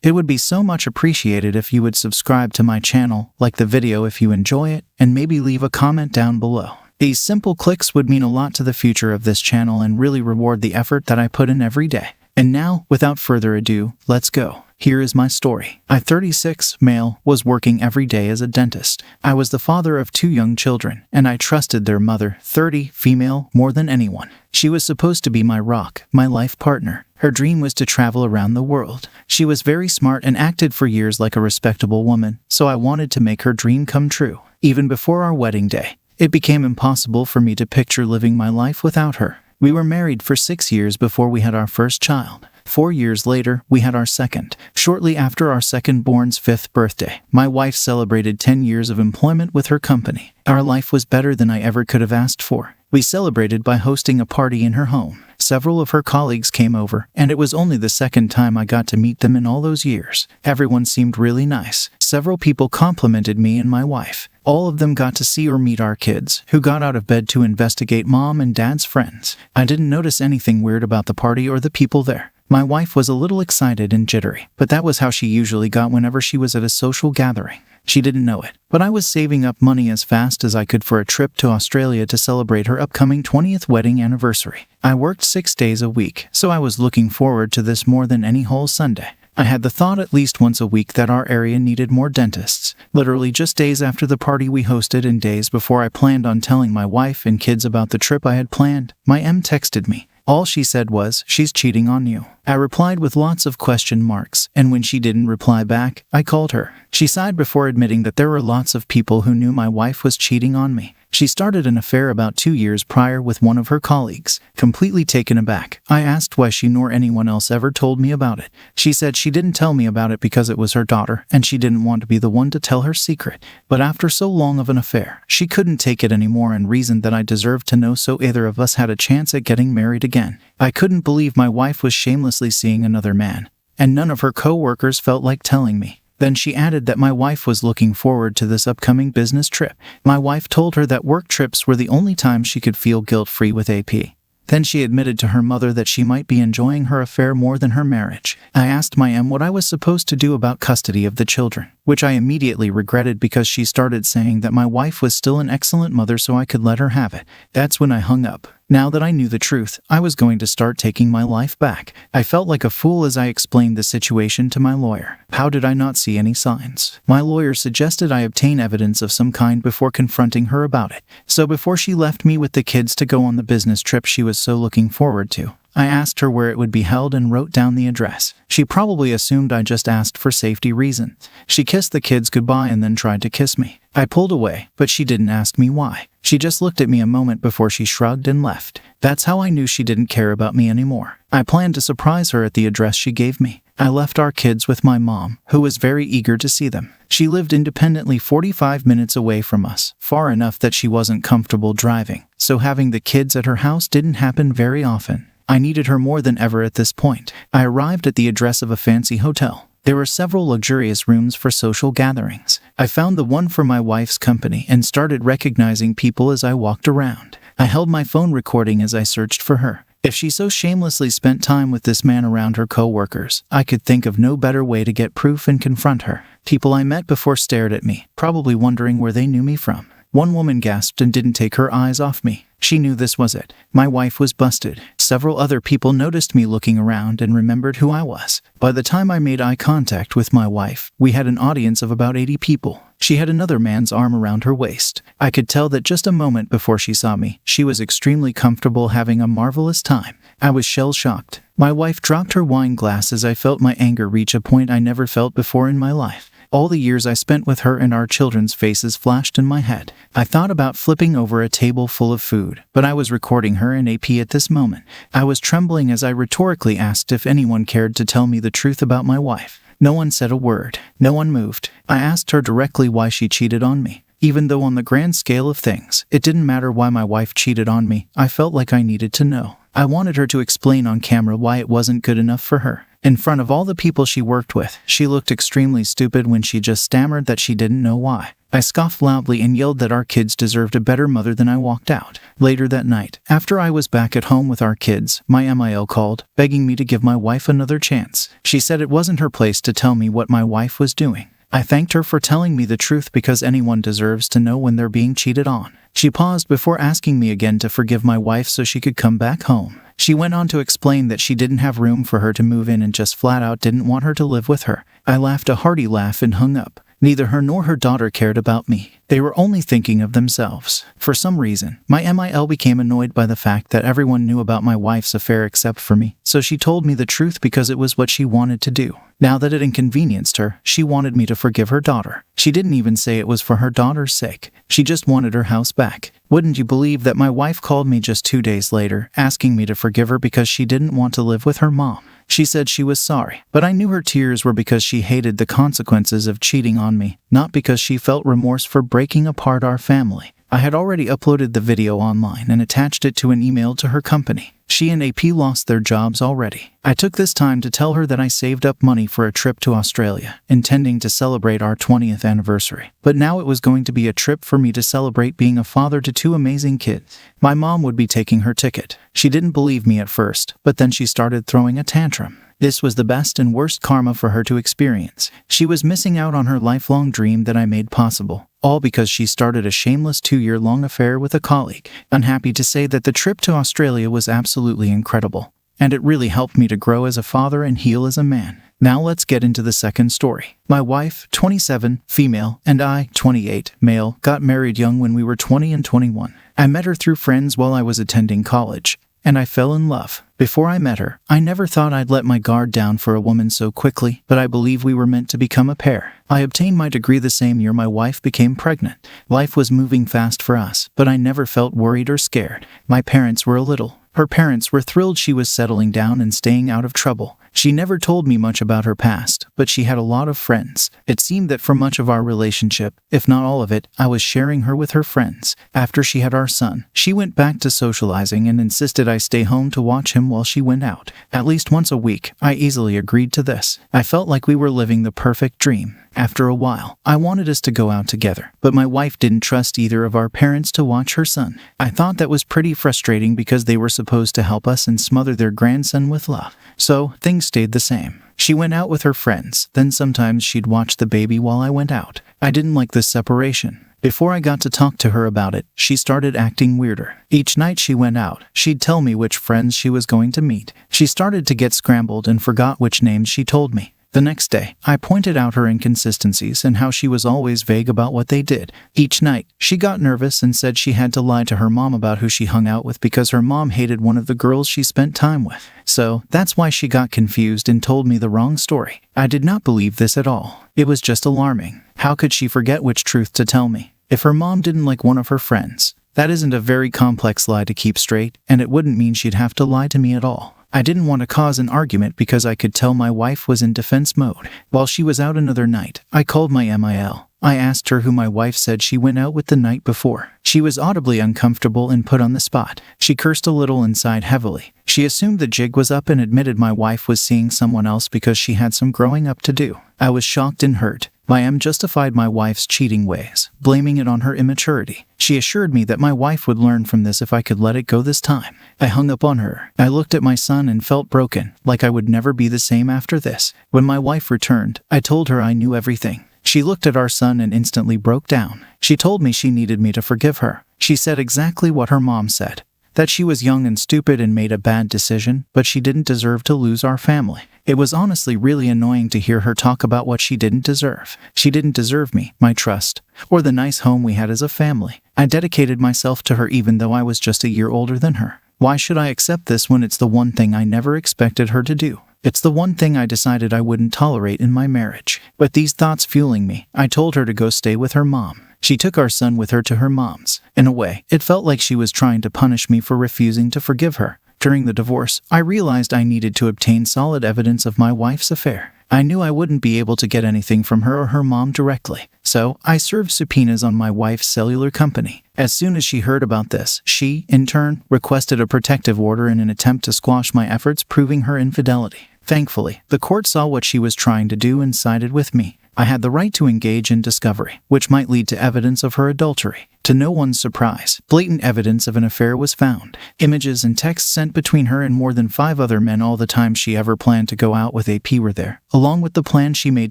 It would be so much appreciated if you would subscribe to my channel, like the video if you enjoy it, and maybe leave a comment down below. These simple clicks would mean a lot to the future of this channel and really reward the effort that I put in every day. And now, without further ado, let's go. Here is my story. I, 36, male, was working every day as a dentist. I was the father of 2 young children, and I trusted their mother, 30, female, more than anyone. She was supposed to be my rock, my life partner. Her dream was to travel around the world. She was very smart and acted for years like a respectable woman, so I wanted to make her dream come true. Even before our wedding day, it became impossible for me to picture living my life without her. We were married for 6 years before we had our first child. 4 years later, we had our second. Shortly after our second-born's 5th birthday, my wife celebrated 10 years of employment with her company. Our life was better than I ever could have asked for. We celebrated by hosting a party in her home. Several of her colleagues came over, and it was only the second time I got to meet them in all those years. Everyone seemed really nice. Several people complimented me and my wife. All of them got to see or meet our kids, who got out of bed to investigate mom and dad's friends. I didn't notice anything weird about the party or the people there. My wife was a little excited and jittery, but that was how she usually got whenever she was at a social gathering. She didn't know it, but I was saving up money as fast as I could for a trip to Australia to celebrate her upcoming 20th wedding anniversary. I worked 6 days a week, so I was looking forward to this more than any whole Sunday. I had the thought at least once a week that our area needed more dentists. Literally just days after the party we hosted and days before I planned on telling my wife and kids about the trip I had planned, my M texted me. All she said was, "She's cheating on you." I replied with lots of question marks, and when she didn't reply back, I called her. She sighed before admitting that there were lots of people who knew my wife was cheating on me. She started an affair about 2 years prior with one of her colleagues. Completely taken aback, I asked why she nor anyone else ever told me about it. She said she didn't tell me about it because it was her daughter, and she didn't want to be the one to tell her secret. But after so long of an affair, she couldn't take it anymore and reasoned that I deserved to know so either of us had a chance at getting married again. I couldn't believe my wife was shamelessly seeing another man, and none of her co-workers felt like telling me. Then she added that my wife was looking forward to this upcoming business trip. My wife told her that work trips were the only time she could feel guilt-free with AP. Then she admitted to her mother that she might be enjoying her affair more than her marriage. I asked my M what I was supposed to do about custody of the children, which I immediately regretted because she started saying that my wife was still an excellent mother so I could let her have it. That's when I hung up. Now that I knew the truth, I was going to start taking my life back. I felt like a fool as I explained the situation to my lawyer. How did I not see any signs? My lawyer suggested I obtain evidence of some kind before confronting her about it. So before she left me with the kids to go on the business trip she was so looking forward to, I asked her where it would be held and wrote down the address. She probably assumed I just asked for safety reasons. She kissed the kids goodbye and then tried to kiss me. I pulled away, but she didn't ask me why. She just looked at me a moment before she shrugged and left. That's how I knew she didn't care about me anymore. I planned to surprise her at the address she gave me. I left our kids with my mom, who was very eager to see them. She lived independently 45 minutes away from us, far enough that she wasn't comfortable driving, so having the kids at her house didn't happen very often. I needed her more than ever at this point. I arrived at the address of a fancy hotel. There were several luxurious rooms for social gatherings. I found the one for my wife's company and started recognizing people as I walked around. I held my phone recording as I searched for her. If she so shamelessly spent time with this man around her co-workers, I could think of no better way to get proof and confront her. People I met before stared at me, probably wondering where they knew me from. One woman gasped and didn't take her eyes off me. She knew this was it. My wife was busted. Several other people noticed me looking around and remembered who I was. By the time I made eye contact with my wife, we had an audience of about 80 people. She had another man's arm around her waist. I could tell that just a moment before she saw me, she was extremely comfortable, having a marvelous time. I was shell-shocked. My wife dropped her wine glass as I felt my anger reach a point I never felt before in my life. All the years I spent with her and our children's faces flashed in my head. I thought about flipping over a table full of food, but I was recording her and AP at this moment. I was trembling as I rhetorically asked if anyone cared to tell me the truth about my wife. No one said a word. No one moved. I asked her directly why she cheated on me. Even though on the grand scale of things, it didn't matter why my wife cheated on me, I felt like I needed to know. I wanted her to explain on camera why it wasn't good enough for her. In front of all the people she worked with, she looked extremely stupid when she just stammered that she didn't know why. I scoffed loudly and yelled that our kids deserved a better mother than I walked out. Later that night, after I was back at home with our kids, my MIL called, begging me to give my wife another chance. She said it wasn't her place to tell me what my wife was doing. I thanked her for telling me the truth because anyone deserves to know when they're being cheated on. She paused before asking me again to forgive my wife so she could come back home. She went on to explain that she didn't have room for her to move in and just flat out didn't want her to live with her. I laughed a hearty laugh and hung up. Neither her nor her daughter cared about me. They were only thinking of themselves. For some reason, my MIL became annoyed by the fact that everyone knew about my wife's affair except for me, so she told me the truth because it was what she wanted to do. Now that it inconvenienced her, she wanted me to forgive her daughter. She didn't even say it was for her daughter's sake. She just wanted her house back. Wouldn't you believe that my wife called me just 2 days later, asking me to forgive her because she didn't want to live with her mom? She said she was sorry, but I knew her tears were because she hated the consequences of cheating on me, not because she felt remorse for breaking apart our family. I had already uploaded the video online and attached it to an email to her company. She and AP lost their jobs already. I took this time to tell her that I saved up money for a trip to Australia, intending to celebrate our 20th anniversary. But now it was going to be a trip for me to celebrate being a father to 2 amazing kids. My mom would be taking her ticket. She didn't believe me at first, but then she started throwing a tantrum. This was the best and worst karma for her to experience. She was missing out on her lifelong dream that I made possible, all because she started a shameless 2-year-long affair with a colleague. Unhappy to say that the trip to Australia was absolutely incredible, and it really helped me to grow as a father and heal as a man. Now let's get into the second story. My wife, 27, female, and I, 28, male, got married young when we were 20 and 21. I met her through friends while I was attending college, and I fell in love. Before I met her, I never thought I'd let my guard down for a woman so quickly, but I believe we were meant to become a pair. I obtained my degree the same year my wife became pregnant. Life was moving fast for us, but I never felt worried or scared. My parents were a little. Her parents were thrilled she was settling down and staying out of trouble. She never told me much about her past, but she had a lot of friends. It seemed that for much of our relationship, if not all of it, I was sharing her with her friends. After she had our son, she went back to socializing and insisted I stay home to watch him while she went out. At least once a week, I easily agreed to this. I felt like we were living the perfect dream. After a while, I wanted us to go out together, but my wife didn't trust either of our parents to watch her son. I thought that was pretty frustrating because they were supposed to help us and smother their grandson with love. So, things stayed the same. She went out with her friends, then sometimes she'd watch the baby while I went out. I didn't like this separation. Before I got to talk to her about it, she started acting weirder. Each night she went out, she'd tell me which friends she was going to meet. She started to get scrambled and forgot which names she told me. The next day, I pointed out her inconsistencies and how she was always vague about what they did. Each night, she got nervous and said she had to lie to her mom about who she hung out with because her mom hated one of the girls she spent time with. So, that's why she got confused and told me the wrong story. I did not believe this at all. It was just alarming. How could she forget which truth to tell me? If her mom didn't like one of her friends, that isn't a very complex lie to keep straight, and it wouldn't mean she'd have to lie to me at all. I didn't want to cause an argument because I could tell my wife was in defense mode. While she was out another night, I called my MIL. I asked her who my wife said she went out with the night before. She was audibly uncomfortable and put on the spot. She cursed a little and sighed heavily. She assumed the jig was up and admitted my wife was seeing someone else because she had some growing up to do. I was shocked and hurt. My M justified my wife's cheating ways, blaming it on her immaturity. She assured me that my wife would learn from this if I could let it go this time. I hung up on her. I looked at my son and felt broken, like I would never be the same after this. When my wife returned, I told her I knew everything. She looked at our son and instantly broke down. She told me she needed me to forgive her. She said exactly what her mom said. That she was young and stupid and made a bad decision, but she didn't deserve to lose our family. It was honestly really annoying to hear her talk about what she didn't deserve. She didn't deserve me, my trust, or the nice home we had as a family. I dedicated myself to her even though I was just a year older than her. Why should I accept this when it's the one thing I never expected her to do? It's the one thing I decided I wouldn't tolerate in my marriage. With these thoughts fueling me, I told her to go stay with her mom. She took our son with her to her mom's. In a way, it felt like she was trying to punish me for refusing to forgive her. During the divorce, I realized I needed to obtain solid evidence of my wife's affair. I knew I wouldn't be able to get anything from her or her mom directly, so I served subpoenas on my wife's cellular company. As soon as she heard about this, she, in turn, requested a protective order in an attempt to squash my efforts proving her infidelity. Thankfully, the court saw what she was trying to do and sided with me. I had the right to engage in discovery, which might lead to evidence of her adultery. To no one's surprise, blatant evidence of an affair was found. Images and texts sent between her and more than 5 other men all the time she ever planned to go out with AP were there, along with the plan she made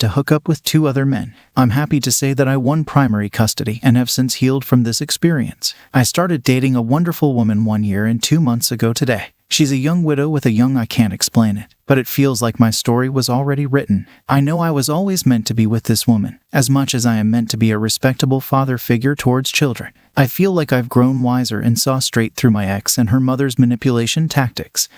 to hook up with 2 other men. I'm happy to say that I won primary custody and have since healed from this experience. I started dating a wonderful woman 1 year and 2 months ago today. She's a young widow with a young I can't explain it, but it feels like my story was already written. I know I was always meant to be with this woman, as much as I am meant to be a respectable father figure towards children. I feel like I've grown wiser and saw straight through my ex and her mother's manipulation tactics.